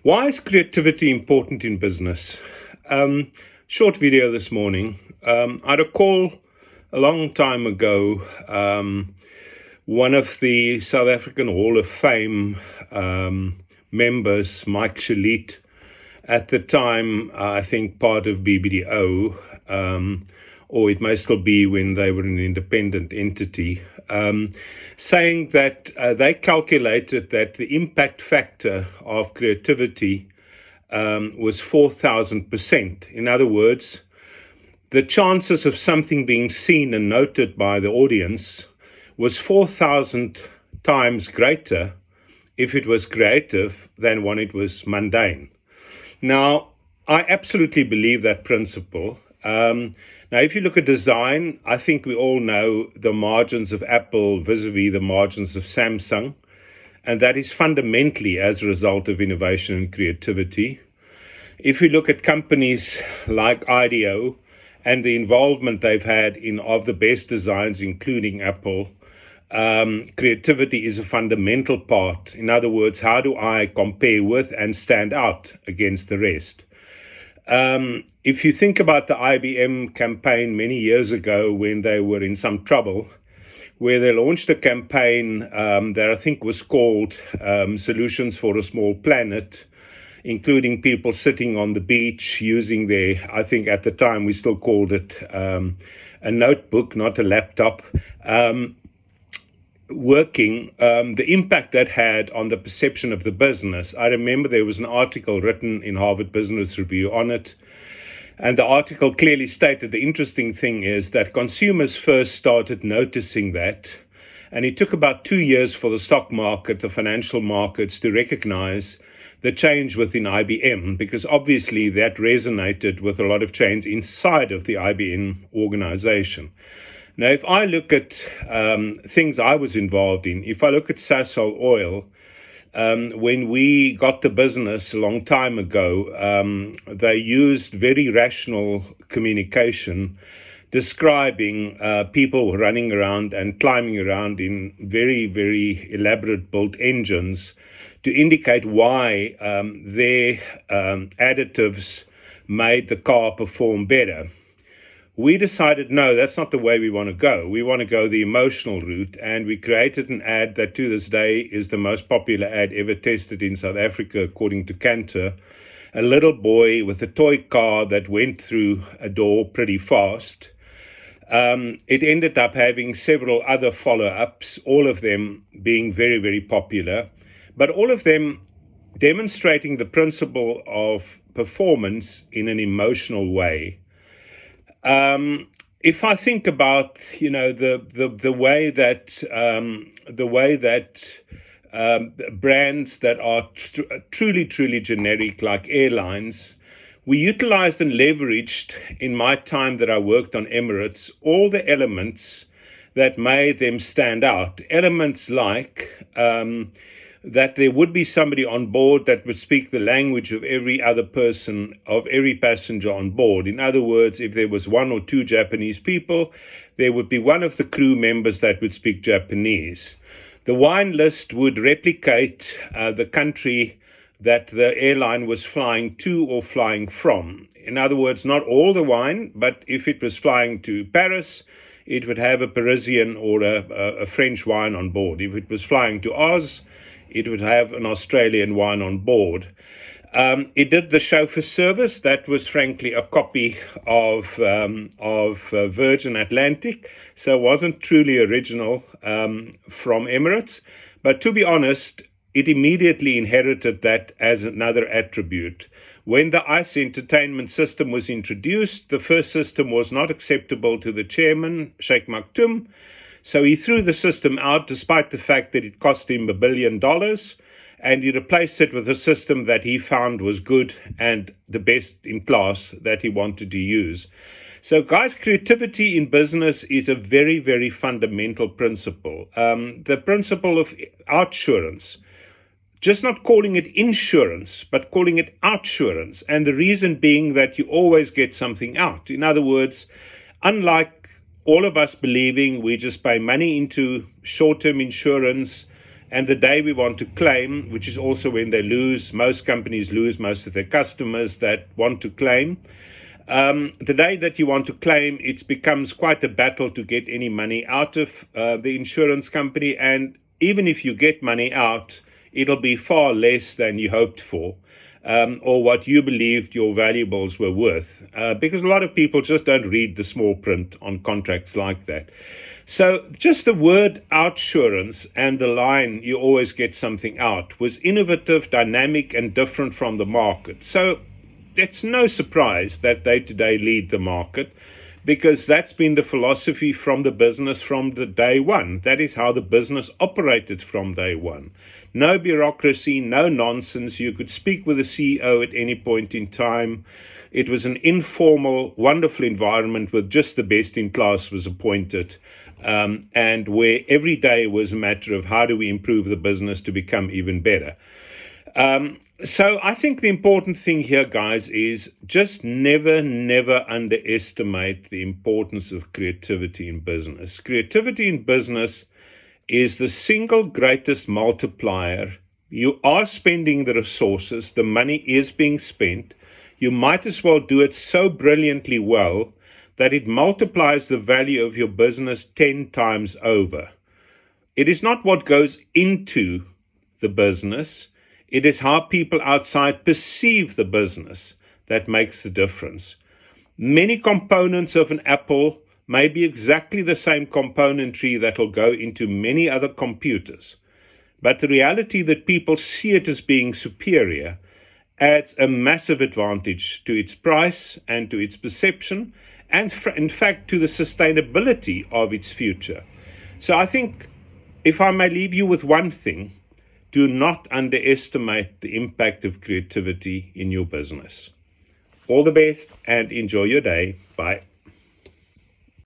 Why is creativity important in business? Short video this morning. I recall a long time ago, one of the South African Hall of Fame members, Mike Shalit, at the time, I think part of BBDO, or it may still be when they were an independent entity, saying that they calculated that the impact factor of creativity was 4,000%. In other words, the chances of something being seen and noted by the audience was 4,000 times greater if it was creative than when it was mundane. Now, I absolutely believe that principle. Now, if you look at design, I think we all know the margins of Apple vis-a-vis the margins of Samsung, and that is fundamentally as a result of innovation and creativity. If you look at companies like IDEO and the involvement they've had in of the best designs, including Apple, creativity is a fundamental part. In other words, how do I compare with and stand out against the rest? If you think about the IBM campaign many years ago when they were in some trouble, where they launched a campaign that I think was called Solutions for a Small Planet, including people sitting on the beach using their, I think at the time we still called it a notebook, not a laptop, working, the impact that had on the perception of the business. I remember there was an article written in Harvard Business Review on it, and the article clearly stated the interesting thing is that consumers first started noticing that, and it took about 2 years for the stock market, the financial markets, to recognize the change within IBM, because obviously that resonated with a lot of change inside of the IBM organization. Now, if I look at things I was involved in, if I look at Sasol Oil, when we got the business a long time ago, they used very rational communication, describing people running around and climbing around in very, very elaborate built engines to indicate why their additives made the car perform better. We decided, no, that's not the way we want to go. We want to go the emotional route, and we created an ad that to this day is the most popular ad ever tested in South Africa, according to Cantor. A little boy with a toy car that went through a door pretty fast. It ended up having several other follow-ups, all of them being very, very popular, but all of them demonstrating the principle of performance in an emotional way. If I think about, the way that brands that are truly generic, like airlines, we utilized and leveraged in my time that I worked on Emirates all the elements that made them stand out. Elements like that there would be somebody on board that would speak the language of every other person, of every passenger on board. In other words, if there was one or two Japanese people, there would be one of the crew members that would speak Japanese. The wine list would replicate the country that the airline was flying to or flying from. In other words, not all the wine, but if it was flying to Paris, it would have a Parisian or a French wine on board. If it was flying to Oz, it would have an Australian wine on board. It did the chauffeur service. That was frankly a copy of Virgin Atlantic, so it wasn't truly original from Emirates. But to be honest, it immediately inherited that as another attribute. When the ICE entertainment system was introduced, the first system was not acceptable to the chairman, Sheikh Maktoum. So he threw the system out despite the fact that it cost him $1 billion, and he replaced it with a system that he found was good and the best in class that he wanted to use. So guys, creativity in business is a very, very fundamental principle. The principle of outsurance, just not calling it insurance, but calling it outsurance. And the reason being that you always get something out. In other words, unlike all of us believing we just pay money into short-term insurance and the day we want to claim, which is also when they lose, most companies lose most of their customers that want to claim. The day that you want to claim, it becomes quite a battle to get any money out of the insurance company. And even if you get money out, it'll be far less than you hoped for, or what you believed your valuables were worth, because a lot of people just don't read the small print on contracts like that. So just the word outsurance and the line, you always get something out, was innovative, dynamic, and different from the market. So it's no surprise that they today lead the market, because that's been the philosophy from the business from the day one. That is how the business operated from day one. No bureaucracy, no nonsense. You could speak with the CEO at any point in time. It was an informal, wonderful environment with just the best in class was appointed, and where every day was a matter of how do we improve the business to become even better. So I think the important thing here, guys, is just never underestimate the importance of creativity in business. Creativity in business is the single greatest multiplier. You are spending the resources, the money is being spent. You might as well do it so brilliantly well that it multiplies the value of your business 10 times over. It is not what goes into the business. It is how people outside perceive the business that makes the difference. Many components of an Apple may be exactly the same componentry that will go into many other computers, but the reality that people see it as being superior adds a massive advantage to its price and to its perception, and in fact to the sustainability of its future. So I think, if I may leave you with one thing, do not underestimate the impact of creativity in your business. All the best and enjoy your day. Bye.